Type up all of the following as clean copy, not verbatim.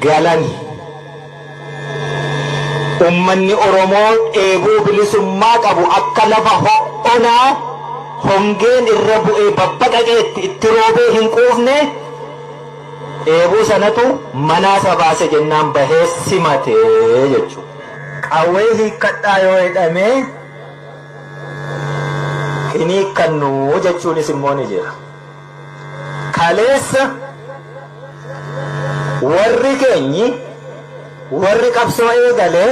galan ummanni Oromoo eeboo bilisummaa qabu akka lafa ho'onaa hongeen irra bu'ee babbaqaqee itti roobee hin quufne eeboo sanatu manaa baase jennaan bahee simatee jechuudha. Qawwee hiikkadhaa yoo jedhame hin hiikkannu jechuunis immoo ni jira. Kaleessa warri keenyi warri qabsoo eegalee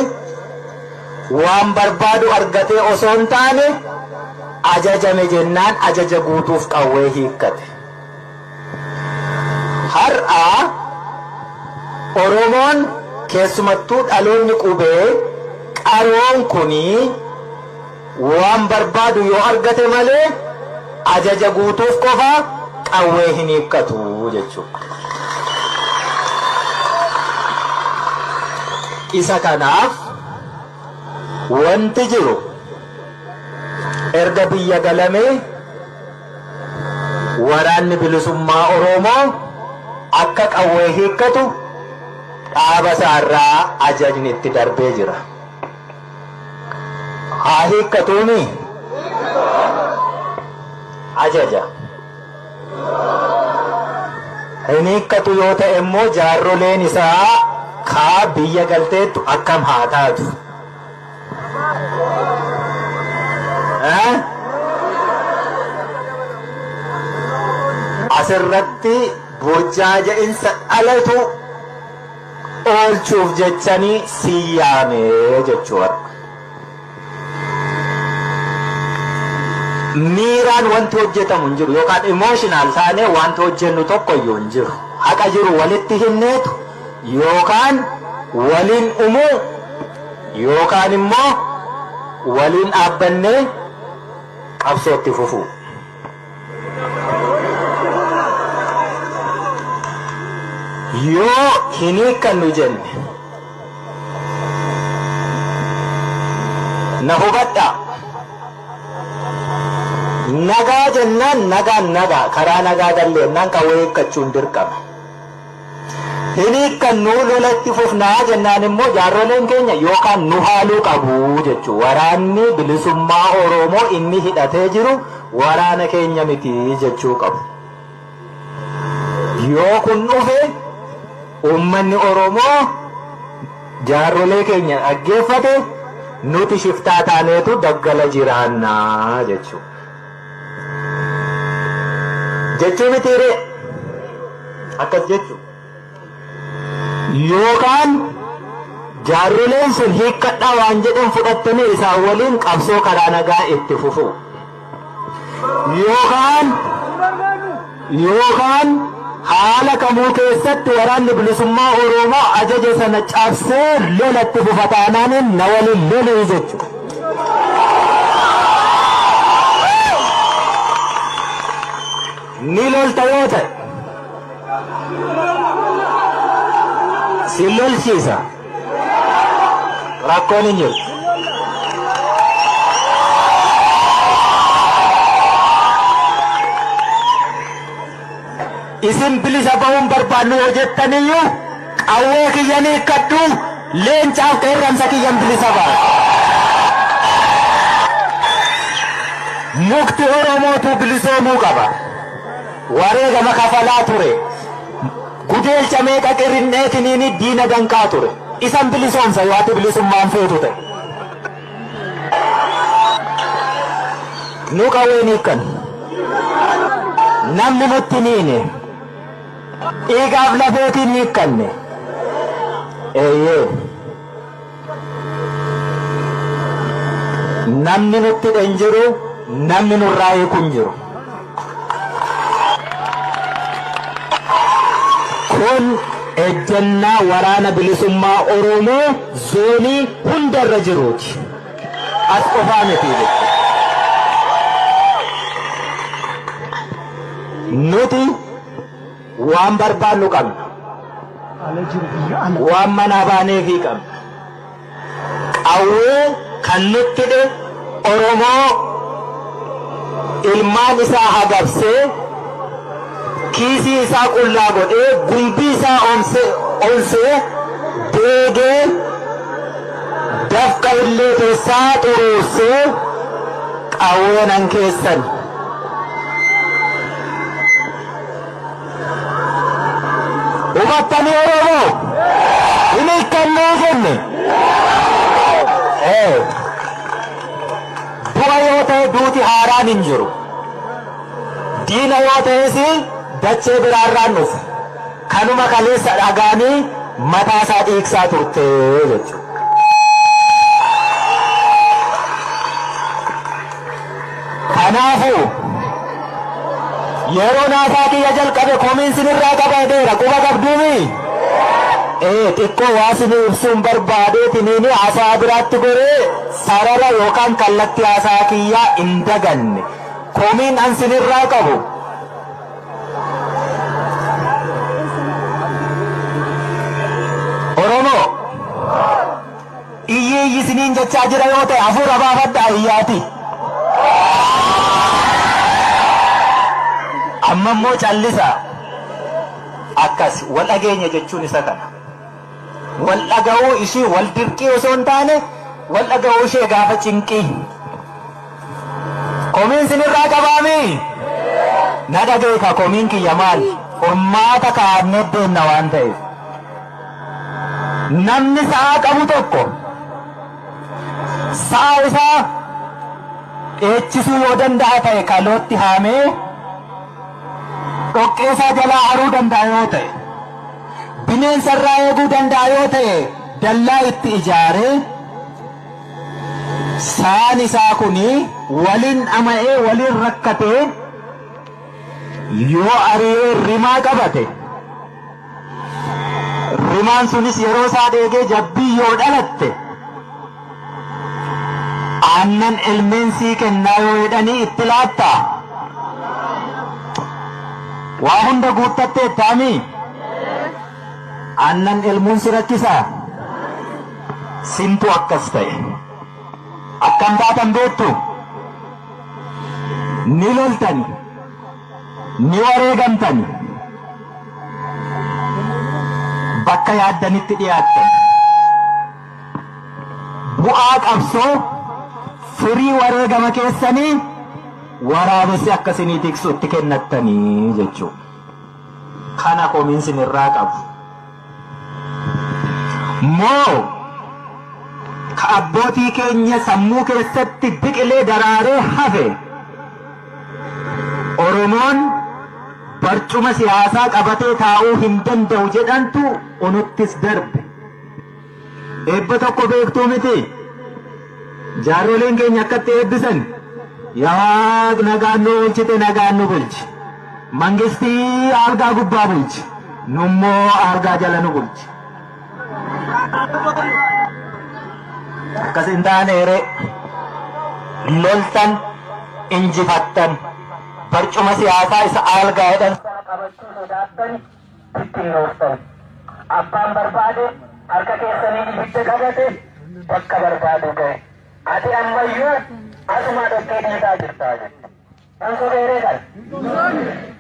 waan barbaadu argatee osoo hin taane ajajame jennaan ajaja guutuuf qawwee hiikkate. Har'a Oromoon keessumattuu dhaloonni qubee qaroon kunii waan barbaadu yoo argate malee ajaja guutuuf qofa qawwee hin hiikkatu jechuudha. Isa kanaaf wanti jiru erga biyya galamee waraanni bilisummaa Oromoo akka qawwee hiikkatu dhaaba isaarraa ajajni itti darbee jira. Haa hiikkatuuni ajaja. Hin hiikkatu yoo ta'e immoo jaarroleen isaa kaa biyya galteettu akkam haa taatu. Asirratti burjaaja'insa dhalatu oolchuuf jechanii siyyaamee jechuudha. Miiraan wanti hojjetamu hin jiru yookaan emotional taanee wanti hojjennu tokko iyyuu hin jiru. Haqa jiru walitti hinneetu yookaan waliin umuu yookaan immoo waliin dhaabbannee qabsootti fufuu. Yoo hin hiikkannu jenne na hubadhaa. Nagaa jennaan nagaa karaa nagaa galleennaan qawwee hiikkachuun dirqama. Hin hiikkannu lolatti fufnaa jennaan immoo jaarroleen keenya yookaan nu haaluu qabu jechuudha. Waraanni bilisummaa Oromoo inni hidhatee jiru waraana keenya miti jechuu qabu. Yoo kun dhufe ummanni Oromoo jaarrolee keenya dhaggeeffate nuti shiftaa taaneetu daggala jiraannaa jechuudha. Jechuu mitiire akkas jechuudha. Yookaan jaarroleen sun hiikkadhaa waan jedhan fudhattanii isaan waliin qabsoo karaa nagaa itti fufu. Yookaan haala kamuu keessatti waraanni bilisummaa Oromoo ajaja sana cabsee lolatti fufataanaan na waliin loluu jechuudha. Ni lolta yoo ta'e si lolchiisa rakkoon hin jiru. Isin bilisa ba'uun barbaannu yoo jettaniyyuu qawwee kiyyan hiikkadhu leencaaf qeerransa kiyyan bilisa ba'a. Mukti Oromootu bilisoomuu qaba. Wareegama kafalaa ture. Gudeelcha meeqa qirrinneetiniini diina danqaa ture. Isan bilisoomsa yoo ati bilisummaan feetu ta'e. Nu qawween hiikkannu. Namni nutti niine. Dhiigaaf lafeetiin hiikkanne. Eeyyee. Namni nutti dhen jiru, namni nurraa hiikun jiru. Kun ejjennaa waraana bilisummaa Oromoo zoonii hundarra jiruuti. As qofaa miti jechuudha. Nuti waan barbaannu qabna. Waan manaa baaneefii qabna. Qawwee kan nutti dhe Oromoo ilmaan isaa hagabsee kiisii isaa qullaa godhee gumbii isaa onsee deegee dafqa illee keessaa xuruursee qawweenan keessan hubattanii Oromoo hin hiikkannee jenne du'a yoo ta'e duuti haaraan hin jiru diina yoo ta'es dachee biraarraan dhufu kanuma kaleessa dhagaanii mataa isaa dhiigsaa turte jechuudha. Kanaafuu yeroo naasaa kiyya jalqabe komiin sinirraa qabateera quba qabduumi xiqqoo waa sinii ibsuun barbaadeetiniin haasaa biraatti goree sarara yookaan kallattii haasaa kiyyaa hin daganne komiin an sinirraa qabu Oromoo iyyi siniin jechaa jira yoo ta'e hafuura baafadhaa iyyaati amma immoo callisa akkas wal dhageenya jechuun isa kana wal dhaga'uu ishii wal dirqii osoo hin taane wal dhaga'uu ishee gaafa cinqii komiin sinirraa qabaami na dhageeka komiin kiyya maal ummaata kaa'annee deemna waan ta'eef namni sa'a qabu tokko sa'a isaa dheechisuu yoo danda'a ta'e kalootti haamee dhoqqeesaa jalaa haruu danda'a yoo ta'e bineensarraa eeguu danda'a yoo ta'e dallaa itti ijaaree saan isaa kuni waliin ama'ee waliin rakkatee yoo ari'ee rimaa qabate rimaan sunis yeroo isaa dheegee jabbii yoo dhalatte aannan ilmeensii kennaa yoo jedhanii itti laattaa waa hunda guuttattee taami aannan ilmuun si rakkisaa sintu akkas ta'e akkam taatan beektu ni loltani ni wareegamtani bakka yaaddanitti dhiyaattan bu'aa qabsoo firii wareegama keessanii waraabessi akkasinii tiksuutti kennattanii jechuudha. Kana komiin sinirraa qabu. Moo ka abbootii keenya sammuu keessatti biqilee daraaree hafe Oromoon barcuma siyaasaa qabatee taa'uu hin danda'u jedhantu onuttis darbe. Eebba tokko beektuu miti. Jaarroleen keenya akkatti eebbisan yaa nagaan nu bulchite nagaan nu bulchi. Mangistii argaa gubbaa bulchi. Nummoo argaa jala nu bulchi. Akkas hin taaneere loltan injifattan barcuma siyaasaa isa algaa jedhan qabachuu sodaattan ittiin rooftan. Abbaan barbaade harka keessanii ibidda qabate bakka barbaadu ga'e. Ati ammayyuu asuma dhoqqee dhiisaa jirtaa jechuudha. Kan sobeeree kan?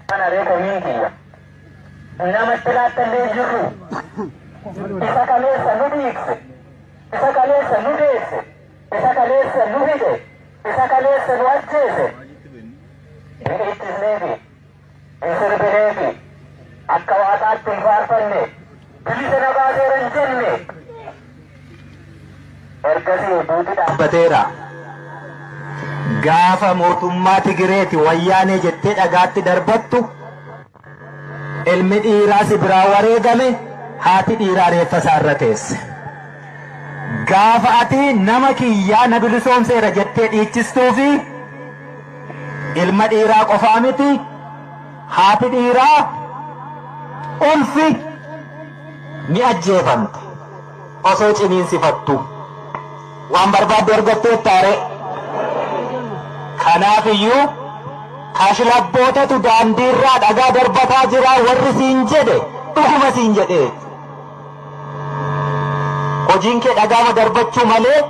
Kana reekomiin kiyya. Namatti laattallee jirru isa kaleessa nu dhiigse, isa kaleessa nu deesse, isa kaleessa nu hidhe, isa kaleessa nu ajjeese. Hin ittisneefi, hin sirbineefi, akka waaqaatti hin faarfanne, bilisa na baaseera hin jenne. Ergasii duuti dhaabbateera. Gaafa mootummaa Tigireeti wayyaanee jettee dhagaatti darbattu ilmi dhiiraa si biraa wareegame haati dhiiraa reeffa isaarra teesse. Gaafa ati nama kiyyaa na bilisoomseera jettee dhiichistuu fi ilma dhiiraa qofaa miti haati dhiiraa ulfi ni ajjeefamte osoo ciniinsifattu waan barbaadde argatteettaare. Kanaafiyyuu kashlabbootatu daandiirraa dhagaa darbataa jira warri siin jedhe dhuguma siin jedhee. Hojiin kee dhagaama darbachuu malee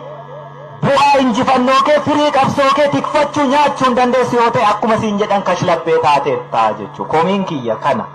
bu'aa injifannoo kee firii qabsoo kee tikfachuu nyaachuu hin dandeessu yoo ta'e akkuma siin jedhan kashlabbee taateettaa jechuudha. Komiin kiyya kana.